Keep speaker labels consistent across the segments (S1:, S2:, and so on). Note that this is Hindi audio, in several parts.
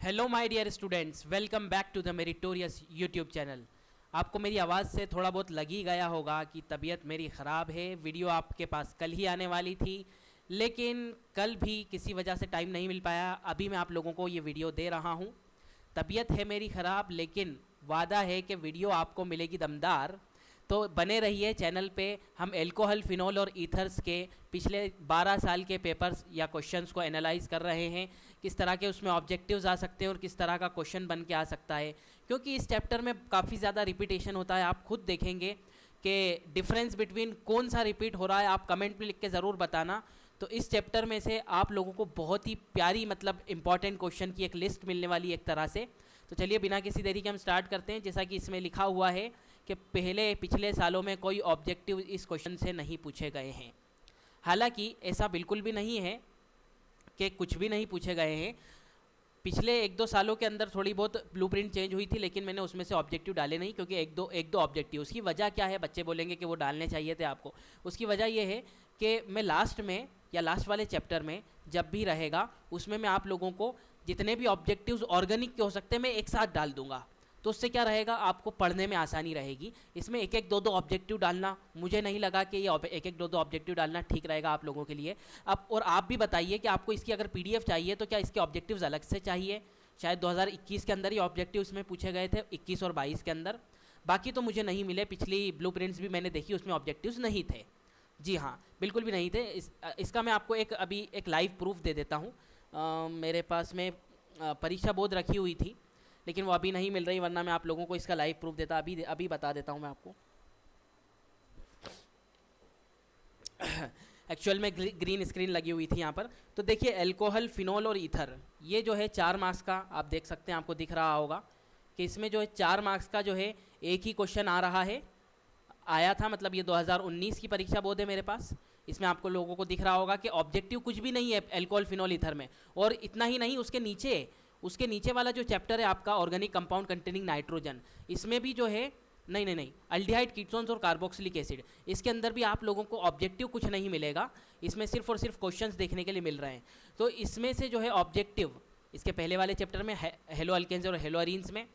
S1: Hello my dear students, welcome back to the meritorious YouTube channel. आपको मेरी आवाज़ से थोड़ा बहुत लग ही गया होगा कि तबीयत मेरी ख़राब है। वीडियो आपके पास कल ही आने वाली थी, लेकिन कल भी किसी वजह से टाइम नहीं मिल पाया। अभी मैं आप लोगों को ये वीडियो दे रहा हूँ। तबीयत है मेरी ख़राब, लेकिन वादा है कि वीडियो आपको मिलेगी दमदार। तो बने रहिए चैनल पे। हम एल्कोहल, फिनॉल और ईथर्स के पिछले 12 साल के पेपर्स या क्वेश्चंस को एनालाइज कर रहे हैं, किस तरह के उसमें ऑब्जेक्टिव्स आ सकते हैं और किस तरह का क्वेश्चन बन के आ सकता है। क्योंकि इस चैप्टर में काफ़ी ज़्यादा रिपीटेशन होता है। आप खुद देखेंगे कि डिफरेंस बिटवीन कौन सा रिपीट हो रहा है। आप कमेंट में लिख के ज़रूर बताना। तो इस चैप्टर में से आप लोगों को बहुत ही प्यारी मतलब इंपॉर्टेंट क्वेश्चन की एक लिस्ट मिलने वाली है एक तरह से। तो चलिए बिना किसी देरी के हम स्टार्ट करते हैं। जैसा कि इसमें लिखा हुआ है कि पिछले सालों में कोई ऑब्जेक्टिव इस क्वेश्चन से नहीं पूछे गए हैं। हालांकि ऐसा बिल्कुल भी नहीं है कि कुछ भी नहीं पूछे गए हैं। पिछले 1-2 सालों के अंदर थोड़ी बहुत ब्लूप्रिंट चेंज हुई थी, लेकिन मैंने उसमें से ऑब्जेक्टिव डाले नहीं, क्योंकि एक दो ऑब्जेक्टिव। उसकी वजह क्या है? बच्चे बोलेंगे कि वो डालने चाहिए थे आपको। उसकी वजह ये है कि मैं लास्ट में या लास्ट वाले चैप्टर में जब भी रहेगा, उसमें मैं आप लोगों को जितने भी ऑब्जेक्टिव्स ऑर्गेनिक के हो सकते हैं मैं एक साथ डाल दूंगा। तो उससे क्या रहेगा, आपको पढ़ने में आसानी रहेगी। इसमें एक एक दो दो ऑब्जेक्टिव डालना मुझे नहीं लगा कि ये एक एक दो दो ऑब्जेक्टिव डालना ठीक रहेगा आप लोगों के लिए। अब और आप भी बताइए कि आपको इसकी अगर पीडीएफ चाहिए तो क्या इसके ऑब्जेक्टिव्स अलग से चाहिए? शायद 2021 के अंदर ही ऑब्जेक्टिव इसमें पूछे गए थे, 21 और 22 के अंदर। बाकी तो मुझे नहीं मिले। पिछली ब्लूप्रिंट्स भी मैंने देखी, उसमें ऑब्जेक्टिव्स नहीं थे। जी हाँ, बिल्कुल भी नहीं थे। इसका मैं आपको अभी एक लाइव प्रूफ दे देता हूँ। मेरे पास में परीक्षा बोध रखी हुई थी, लेकिन वो अभी नहीं मिल रही, वरना मैं आप लोगों को इसका लाइव प्रूफ देता। अभी बता देता हूँ मैं आपको। एक्चुअल में ग्रीन स्क्रीन लगी हुई थी यहाँ पर। तो देखिए, एल्कोहल, फिनॉल और ईथर, ये जो है 4 मार्क्स का आप देख सकते हैं। आपको दिख रहा होगा कि इसमें जो है 4 मार्क्स का जो है एक ही क्वेश्चन आ रहा है, आया था। मतलब ये 2019 की परीक्षा बोध है मेरे पास। इसमें आपको लोगों को दिख रहा होगा कि ऑब्जेक्टिव कुछ भी नहीं है एल्कोहल, फिनॉल, ईथर में। और इतना ही नहीं, उसके नीचे वाला जो चैप्टर है आपका ऑर्गेनिक कंपाउंड कंटेनिंग नाइट्रोजन, इसमें भी जो है नहीं अल्डिहाइड, कीटोन्स और कार्बोक्सिलिक एसिड, इसके अंदर भी आप लोगों को ऑब्जेक्टिव कुछ नहीं मिलेगा। इसमें सिर्फ और सिर्फ क्वेश्चंस देखने के लिए मिल रहे हैं। तो इसमें से जो है ऑब्जेक्टिव इसके पहले वाले चैप्टर में हेलो अल्केन्स और हेलो अरीन्स में,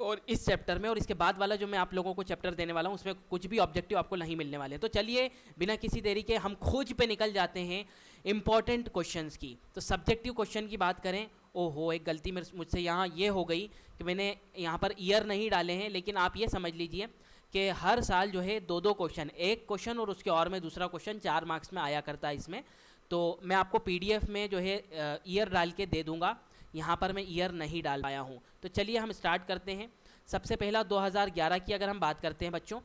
S1: और इस चैप्टर में, और इसके बाद वाला जो मैं आप लोगों को चैप्टर देने वाला हूँ, उसमें कुछ भी ऑब्जेक्टिव आपको नहीं मिलने वाले। तो चलिए बिना किसी देरी के हम खोज पे निकल जाते हैं इंपॉर्टेंट क्वेश्चंस की। तो सब्जेक्टिव क्वेश्चन की बात करें, ओहो एक गलती मुझसे यहाँ ये हो गई कि मैंने यहाँ पर ईयर नहीं डाले हैं। लेकिन आप ये समझ लीजिए कि हर साल जो है 2-2 क्वेश्चन, एक क्वेश्चन और उसके और में दूसरा क्वेश्चन 4 मार्क्स में आया करता है इसमें। तो मैं आपको पीडीएफ में जो है ईयर डाल के दे दूँगा। यहाँ पर मैं ईयर नहीं डाल पाया हूँ। तो चलिए हम स्टार्ट करते हैं। सबसे पहला 2011 की अगर हम बात करते हैं बच्चों,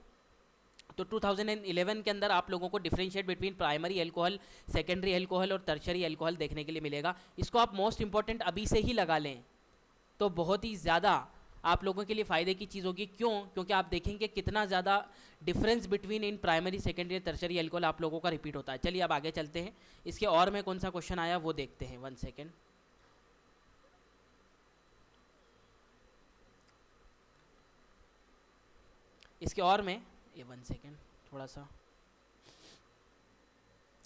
S1: तो 2011 के अंदर आप लोगों को differentiate between primary alcohol, secondary alcohol और टर्शरी एल्कोहल देखने के लिए मिलेगा। इसको आप मोस्ट इंपॉर्टेंट अभी से ही लगा लें तो बहुत ही ज़्यादा आप लोगों के लिए फ़ायदे की चीज़ होगी। क्यों? क्योंकि आप देखेंगे कितना ज़्यादा difference between in primary, secondary, tertiary alcohol आप लोगों का रिपीट होता है। चलिए अब आगे चलते हैं। इसके और में कौन सा क्वेश्चन आया वो देखते हैं। 1 सेकेंड। इसके और में ये 1 सेकेंड, थोड़ा सा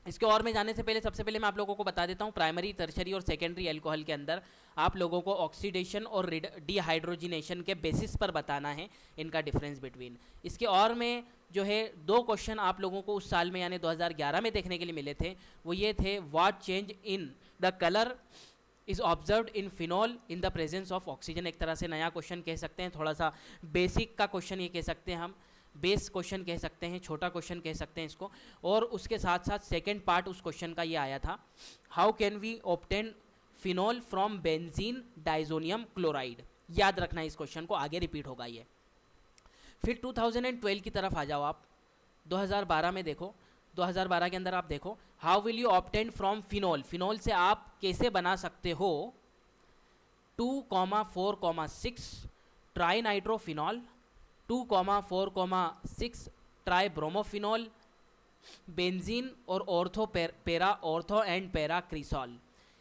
S1: इसके और में जाने से पहले सबसे पहले मैं आप लोगों को बता देता हूँ, प्राइमरी, टर्शरी और सेकेंडरी एल्कोहल के अंदर आप लोगों को ऑक्सीडेशन और डिहाइड्रोजिनेशन के बेसिस पर बताना है इनका डिफरेंस बिटवीन। इसके और में जो है 2 क्वेश्चन आप लोगों को उस साल में यानी 2011 में देखने के लिए मिले थे। वो ये थे, what change in the colour is observed in phenol in the presence of oxygen. एक तरह से नया क्वेश्चन कह सकते हैं, थोड़ा सा बेसिक का क्वेश्चन ये कह सकते हैं हम, बेस क्वेश्चन कह सकते हैं, छोटा क्वेश्चन कह सकते हैं इसको। और उसके साथ साथ सेकेंड पार्ट उस क्वेश्चन का ये आया था, how can we obtain phenol from benzene diazonium chloride. याद रखना इस क्वेश्चन को, आगे रिपीट होगा ये। फिर 2012 की तरफ आ जाओ आप। 2012 में देखो, 2012 के अंदर आप देखो, how will you obtain from phenol. Phenol से आप कैसे बना सकते हो 2,4,6 try nitrophenol, 2,4,6 try bromophenol, benzene और ऑर्थो एंड पैरा क्रिसॉल।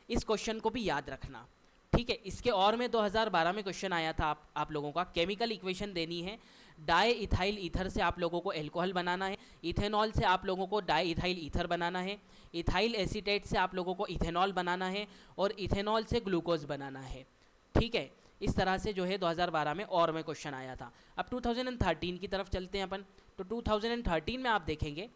S1: इस क्वेश्चन को भी याद रखना, ठीक है। इसके और में 2012 में क्वेश्चन आया था आप लोगों का, केमिकल इक्वेशन देनी है। डाई इथाइल ईथर से आप लोगों को एल्कोहल बनाना है, इथेनॉल से आप लोगों को डाई इथाइल ईथर बनाना है, इथाइल एसीटेट से आप लोगों को इथेनॉल बनाना है, और इथेनॉल से ग्लूकोज बनाना है। ठीक है, इस तरह से जो है 2012 में और में क्वेश्चन आया था। अब 2013 की तरफ चलते हैं अपन। तो 2013 में आप देखेंगे,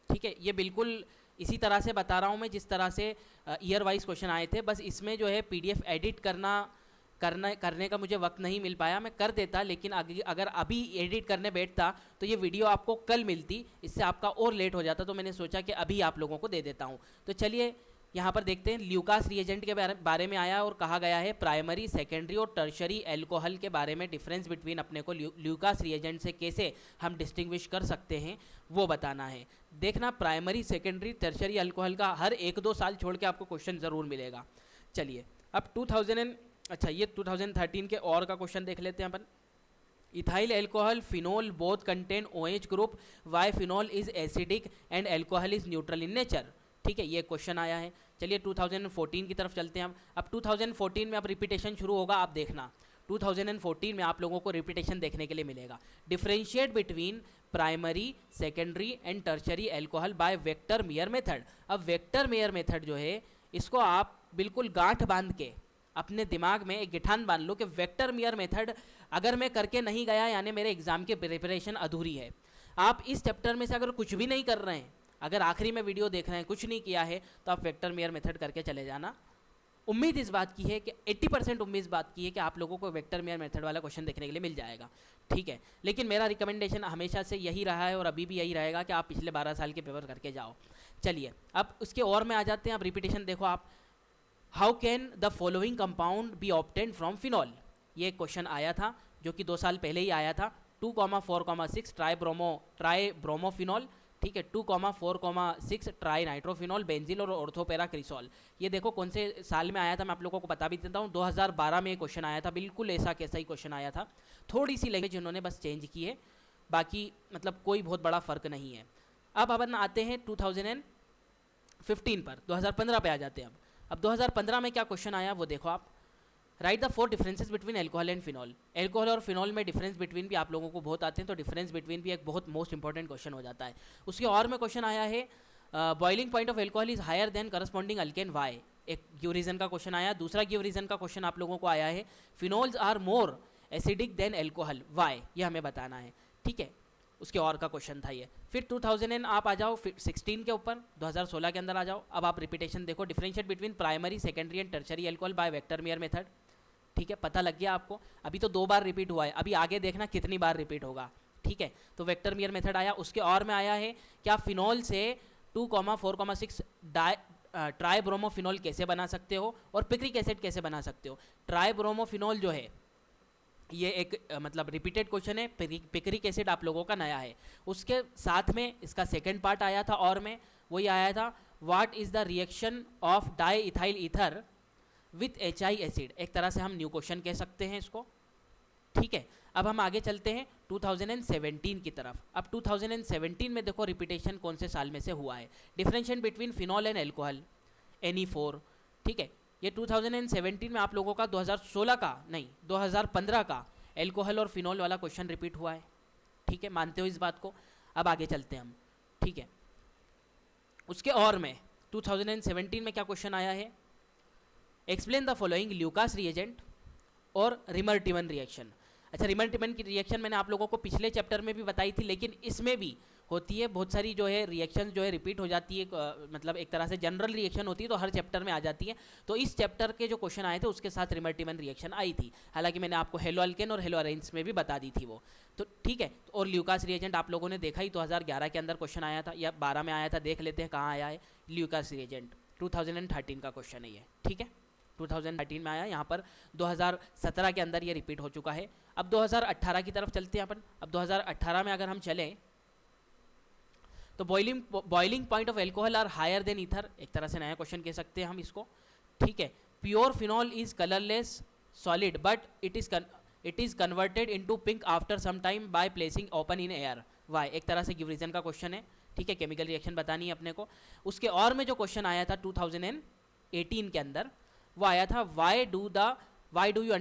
S1: ठीक है, ये बिल्कुल इसी तरह से बता रहा हूँ मैं जिस तरह से ईयर वाइज क्वेश्चन आए थे, बस इसमें जो है पीडीएफ एडिट करने का मुझे वक्त नहीं मिल पाया, मैं कर देता, लेकिन अगर अभी एडिट करने बैठता तो ये वीडियो आपको कल मिलती, इससे आपका और लेट हो जाता, तो मैंने सोचा कि अभी आप लोगों को दे देता हूँ। तो चलिए यहाँ पर देखते हैं, ल्यूकास रिएजेंट के बारे में आया और कहा गया है प्राइमरी, सेकेंडरी और टर्शरी एल्कोहल के बारे में डिफरेंस बिटवीन अपने को ल्यूकास रिएजेंट से कैसे हम डिस्टिंग्विश कर सकते हैं वो बताना है। देखना, प्राइमरी, सेकेंडरी, टर्शरी एल्कोहल का हर 1-2 साल छोड़ के आपको क्वेश्चन ज़रूर मिलेगा। चलिए अब 2013 के और का क्वेश्चन देख लेते हैं अपन। Ethyl alcohol phenol both contain OH group, why phenol is acidic and alcohol is neutral in nature. ठीक है, ये क्वेश्चन आया है। चलिए 2014 की तरफ चलते हैं हम। अब 2014 में अब रिपीटेशन शुरू होगा, आप देखना 2014 में आप लोगों को रिपीटेशन देखने के लिए मिलेगा। Differentiate between primary, secondary and tertiary alcohol by vector mayor method. अब वेक्टर मेयर मेथड जो है, इसको आप बिल्कुल गांठ बांध के अपने दिमाग में एक गिठान बांध लो कि वेक्टर मेयर मेथड अगर मैं करके नहीं गया, यानी मेरे एग्जाम की प्रिपरेशन अधूरी है। आप इस चैप्टर में से अगर कुछ भी नहीं कर रहे हैं, अगर आखिरी में वीडियो देख रहे हैं, कुछ नहीं किया है, तो आप वेक्टर मेयर मेथड करके चले जाना। उम्मीद इस बात की है कि 80% उम्मीद इस बात की है कि आप लोगों को वेक्टर मेयर मेथड वाला क्वेश्चन देखने के लिए मिल जाएगा। ठीक है, लेकिन मेरा रिकमेंडेशन हमेशा से यही रहा है और अभी भी यही रहेगा कि आप पिछले 12 साल के पेपर करके जाओ। चलिए अब उसके और में आ जाते हैं। अब रिपीटेशन देखो आप। How can the following compound B obtained from phenol. ये क्वेश्चन आया था जो कि 2 साल पहले ही आया था। 2,4,6 ट्राइब्रोमोफिनॉल, ठीक है, 2,4,6 ट्राई नाइट्रोफिनॉल, बेंजील और ऑर्थोपेराक्रिसॉल। ये देखो कौन से साल में आया था, मैं आप लोगों को बता भी देता हूँ। 2012 में ये क्वेश्चन आया था, बिल्कुल ऐसा कैसा ही क्वेश्चन आया था, थोड़ी सी लैंग्वेज उन्होंने बस चेंज की है, बाकी मतलब कोई बहुत बड़ा फर्क नहीं है। अब अपन आते हैं 2015 पर, 2015 पे आ जाते हैं। अब 2015 में क्या क्वेश्चन आया वो देखो आप। Right the 4 differences between alcohol and phenol. Alcohol और फिनॉल में डिफरेंस बिटवीन भी आप लोगों को बहुत आते हैं, तो डिफरेंस बिटवीन भी एक बहुत मोस्ट इंपॉर्टेंट क्वेश्चन हो जाता है। उसके और में क्वेश्चन आया है boiling point of alcohol is higher than corresponding alkane why. एक गिव रीजन का क्वेश्चन आया। दूसरा गिव रीजन का क्वेश्चन आप लोगों को आया है phenols are more acidic than alcohol, why, ये हमें बताना है। ठीक है, उसके और का क्वेश्चन था ये। फिर 2000 आप आ जाओ 16 के ऊपर, 2016 के अंदर आ जाओ। अब आप रिपीटेशन देखो। Differentiate between primary, secondary and tertiary alcohol by vector mayor method. ठीक है, पता लग गया आपको। अभी तो 2 बार रिपीट हुआ है, अभी आगे देखना कितनी बार रिपीट होगा। ठीक है, तो वेक्टर मेयर मेथड आया। उसके और में आया है क्या फिनॉल से 2,4,6 ट्राइब्रोमोफिनॉल कैसे बना सकते हो और पिक्रिक एसिड कैसे बना सकते हो। ट्राइब्रोमोफिनॉल जो है ये एक मतलब रिपीटेड क्वेश्चन है। पिक्रिक एसिड आप लोगों का नया है। उसके साथ में इसका सेकंड पार्ट आया था और में वही आया था, what is the reaction of di ethyl ether with HI acid. एक तरह से हम न्यू क्वेश्चन कह सकते हैं इसको। ठीक है, अब हम आगे चलते हैं 2017 की तरफ। अब 2017 में देखो रिपीटेशन कौन से साल में से हुआ है। Differentiate between phenol and alcohol, Ne4। ठीक है, ये 2017 में आप लोगों का 2016 का नहीं 2015 का एल्कोहल और फिनॉल वाला क्वेश्चन रिपीट हुआ है। ठीक है, मानते हो इस बात को। अब आगे चलते हैं हम। ठीक है, उसके और में 2017 में क्या क्वेश्चन आया है, explain the following Lucas reagent और रिमर-टिमन रिएक्शन। अच्छा, रिमर-टिमन की रिएक्शन मैंने आप लोगों को पिछले चैप्टर में भी बताई थी, लेकिन इसमें भी होती है बहुत सारी जो है रिएक्शन जो है रिपीट हो जाती है, मतलब एक तरह से जनरल रिएक्शन होती है, तो हर चैप्टर में आ जाती है। तो इस चैप्टर के जो क्वेश्चन आए थे उसके साथ रिमर-टिमन रिएक्शन आई थी, हालांकि मैंने आपको हेलो अल्केन और हेलो अरेंस में भी बता दी थी वो। तो ठीक है, और ल्यूकास रिएजेंट आप लोगों ने देखा ही, 2011 के अंदर क्वेश्चन आया था या 12 में आया था, देख लेते हैं कहाँ आया है। ल्यूकास रिएजेंट 2013 का क्वेश्चन है ये। ठीक है, 2013 में आया, यहाँ पर 2017 के अंदर ये रिपीट हो चुका है। अब 2018 की तरफ चलते हैं अपन। अब 2018 में अगर हम चलें तो boiling point of alcohol are higher than ether. एक तरह से नया क्वेश्चन कह सकते हैं हम इसको। ठीक है, pure phenol is colourless solid but it is converted into pink after some time by placing open in air, why. एक तरह से गिव रीजन का क्वेश्चन है। ठीक है, केमिकल रिएक्शन बतानी है अपने को। उसके और में जो क्वेश्चन आया था 2018 के अंदर, वो आया था what do you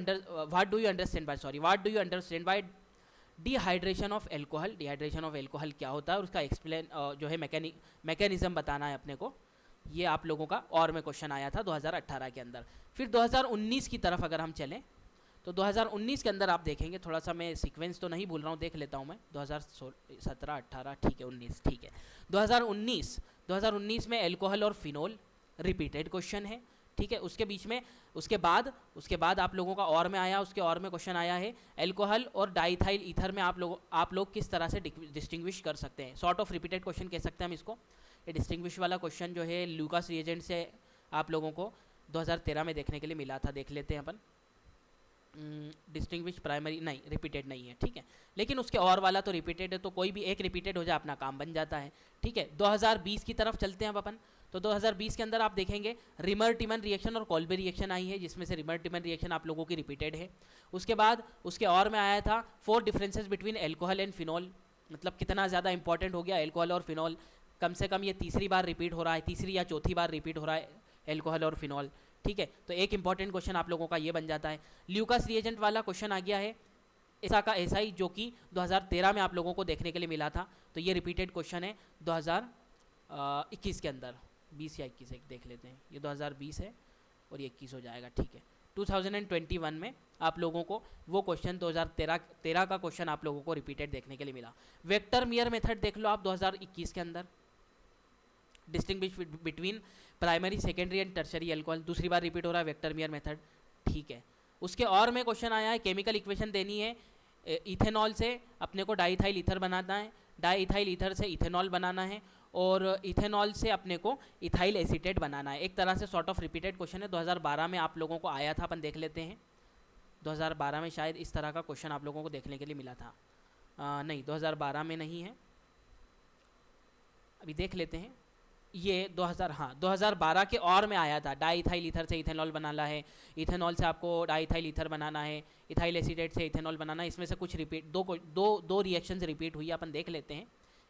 S1: understand by dehydration of alcohol. Dehydration of alcohol क्या होता है और उसका एक्सप्लेन जो है मैकेनिज्म बताना है अपने को। ये आप लोगों का और में क्वेश्चन आया था 2018 के अंदर। फिर 2019 की तरफ अगर हम चलें तो 2019 के अंदर आप देखेंगे, थोड़ा सा मैं सीक्वेंस तो नहीं भूल रहा हूँ, देख लेता हूँ मैं, 2017 18 ठीक है 19 ठीक है। 2019 में एल्कोहल और फिनोल रिपीटेड क्वेश्चन है, ठीक है। उसके बीच में उसके बाद आप लोगों का और में आया, उसके और में क्वेश्चन आया है एल्कोहल और डाइथाइल ईथर में आप लोग किस तरह से डिस्टिंग्विश कर सकते हैं। सॉर्ट ऑफ रिपीटेड क्वेश्चन कह सकते हैं हम इसको। ये डिस्टिंग्विश वाला क्वेश्चन जो है ल्यूकास रिएजेंट से आप लोगों को 2013 में देखने के लिए मिला था, देख लेते हैं अपन। डिस्टिंग्विश प्राइमरी नहीं, रिपीटेड नहीं है, ठीक है। लेकिन उसके और वाला तो रिपीटेड है, तो कोई भी एक रिपीटेड हो जाए अपना काम बन जाता है, ठीक है। 2020 की तरफ चलते हैं अब अपन। तो 2020 के अंदर आप देखेंगे रिमर टिमन रिएक्शन और कॉल्बे रिएक्शन आई है, जिसमें से रिमर टिमन रिएक्शन आप लोगों की रिपीटेड है। उसके बाद उसके और में आया था 4 differences between alcohol and phenol, मतलब कितना ज़्यादा इंपॉर्टेंट हो गया एल्कोहल और फिनॉल। कम से कम ये तीसरी बार रिपीट हो रहा है, तीसरी या चौथी बार रिपीट हो रहा है एल्कोहल और फिनॉल, ठीक है। तो एक इंपॉर्टेंट क्वेश्चन आप लोगों का ये बन जाता है। ल्यूकास रिएजेंट वाला क्वेश्चन आ गया है ऐसा का ऐसा ही, जो कि 2013 में आप लोगों को देखने के लिए मिला था। तो ये रिपीटेड क्वेश्चन है 2021 के अंदर, 20 या 21 एक देख लेते हैं। ये 2020 है और ये 21 हो जाएगा, ठीक है। 2021 में आप लोगों को वो क्वेश्चन 2013 का क्वेश्चन आप लोगों को रिपीटेड देखने के लिए मिला। वेक्टर मियर मेथड देख लो आप 2021 के अंदर, distinguish between primary secondary and tertiary alcohol, दूसरी बार रिपीट हो रहा है वेक्टर मियर मेथड, ठीक है। उसके और में क्वेश्चन आया है केमिकल इक्वेशन देनी है, इथेनॉल से अपने को डाइथाइल ईथर बनाना है, डाइथाइल ईथर से इथेनॉल बनाना है, और इथेनॉल से अपने को इथाइल एसीटेट बनाना है। एक तरह से सॉर्ट ऑफ रिपीटेड क्वेश्चन है, 2012 में आप लोगों को आया था, अपन देख लेते हैं। 2012 में शायद इस तरह का क्वेश्चन आप लोगों को देखने के लिए मिला था, नहीं 2012 में नहीं है, अभी देख लेते हैं। ये 2012 के और में आया था, डाइथाइल ईथर से इथेनॉल बनाना है, इथेनॉल से आपको डाइथाइल ईथर बनाना है, इथाइल एसीटेट से इथेनॉल बनाना है। इसमें से कुछ रिपीट दो रिएक्शन रिपीट हुई है, अपन देख लेते हैं,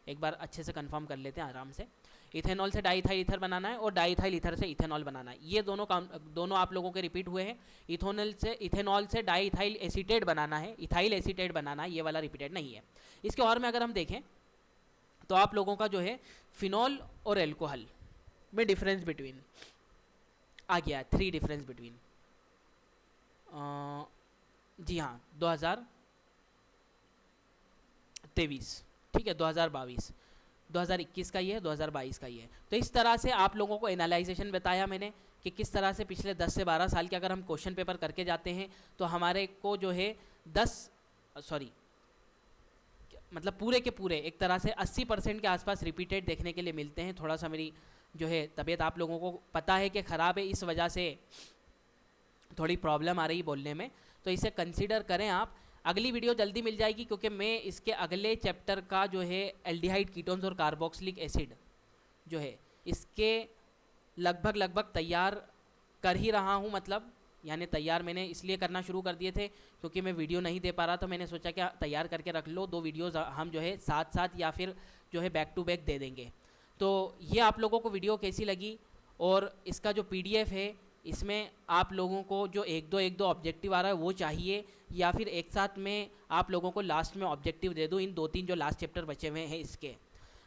S1: एक बार अच्छे से कंफर्म कर लेते हैं आराम से। इथेनॉल से डाइथाइल ईथर बनाना है और डाइथाइल ईथर से इथेनॉल बनाना है, ये दोनों आप लोगों के रिपीट हुए हैं। इथेनॉल से डाइथाइल एसीटेट बनाना है, इथाइल एसीटेट बनाना है, ये वाला रिपीटेड नहीं है। इसके और में अगर हम देखें तो आप लोगों का जो है फिनॉल और एल्कोहल में डिफरेंस बिटवीन आ गया है, 3 डिफरेंस बिटवीन, जी हाँ 2023, ठीक है 2022, 2021 का ये है, 2022 का ये है। तो इस तरह से आप लोगों को एनालाइजेशन बताया मैंने कि किस तरह से पिछले 10 से 12 साल के अगर हम क्वेश्चन पेपर करके जाते हैं तो हमारे को जो है मतलब पूरे के पूरे एक तरह से 80% के आसपास रिपीटेड देखने के लिए मिलते हैं। थोड़ा सा मेरी जो है तबीयत आप लोगों को पता है कि ख़राब है, इस वजह से थोड़ी प्रॉब्लम आ रही बोलने में, तो इसे कंसीडर करें आप। अगली वीडियो जल्दी मिल जाएगी क्योंकि मैं इसके अगले चैप्टर का जो है एल्डिहाइड कीटोन्स और कार्बोक्सिलिक एसिड जो है इसके लगभग तैयार कर ही रहा हूँ, मतलब यानी तैयार मैंने इसलिए करना शुरू कर दिए थे क्योंकि मैं वीडियो नहीं दे पा रहा, तो मैंने सोचा कि तैयार करके रख लो, 2 वीडियोज़ हम जो है साथ साथ या फिर जो है बैक टू बैक दे देंगे। तो ये आप लोगों को वीडियो कैसी लगी, और इसका जो PDF है इसमें आप लोगों को जो एक दो ऑब्जेक्टिव आ रहा है वो चाहिए, या फिर एक साथ में आप लोगों को लास्ट में ऑब्जेक्टिव दे दूँ इन 2-3 जो लास्ट चैप्टर बचे हुए हैं इसके।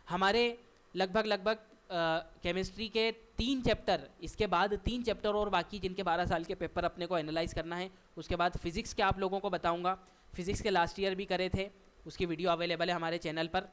S1: हमारे लगभग केमिस्ट्री के 3 चैप्टर, इसके बाद 3 चैप्टर और बाकी जिनके 12 साल के पेपर अपने को एनालाइज करना है। उसके बाद फिज़िक्स के आप लोगों को बताऊंगा, फिज़िक्स के लास्ट ईयर भी करे थे, उसकी वीडियो अवेलेबल है हमारे चैनल पर।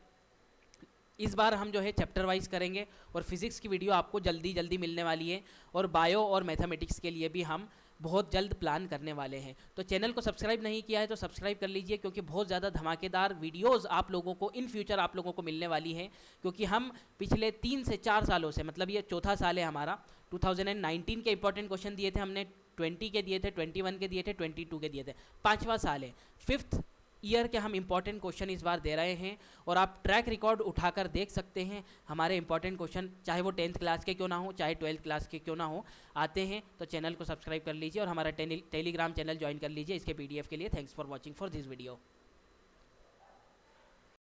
S1: इस बार हम जो है चैप्टर वाइज करेंगे और फिज़िक्स की वीडियो आपको जल्दी मिलने वाली है, और बायो और मैथमेटिक्स के लिए भी हम बहुत जल्द प्लान करने वाले हैं। तो चैनल को सब्सक्राइब नहीं किया है तो सब्सक्राइब कर लीजिए, क्योंकि बहुत ज़्यादा धमाकेदार वीडियोस आप लोगों को इन फ्यूचर आप लोगों को मिलने वाली हैं। क्योंकि हम पिछले 3 से 4 सालों से, मतलब ये चौथा साल है हमारा, 2019 के इंपॉर्टेंट क्वेश्चन दिए थे हमने, 20 के दिए थे, 21 के दिए थे, 22 के दिए थे, 5वां साल है, 5th ईयर के हम इंपॉर्टेंट क्वेश्चन इस बार दे रहे हैं। और आप ट्रैक रिकॉर्ड उठाकर देख सकते हैं हमारे इंपॉर्टेंट क्वेश्चन, चाहे वो 10th क्लास के क्यों ना हो, चाहे 12th क्लास के क्यों ना हो, आते हैं। तो चैनल को सब्सक्राइब कर लीजिए और हमारा टेलीग्राम चैनल ज्वाइन कर लीजिए इसके PDF के लिए। Thanks for watching for this video.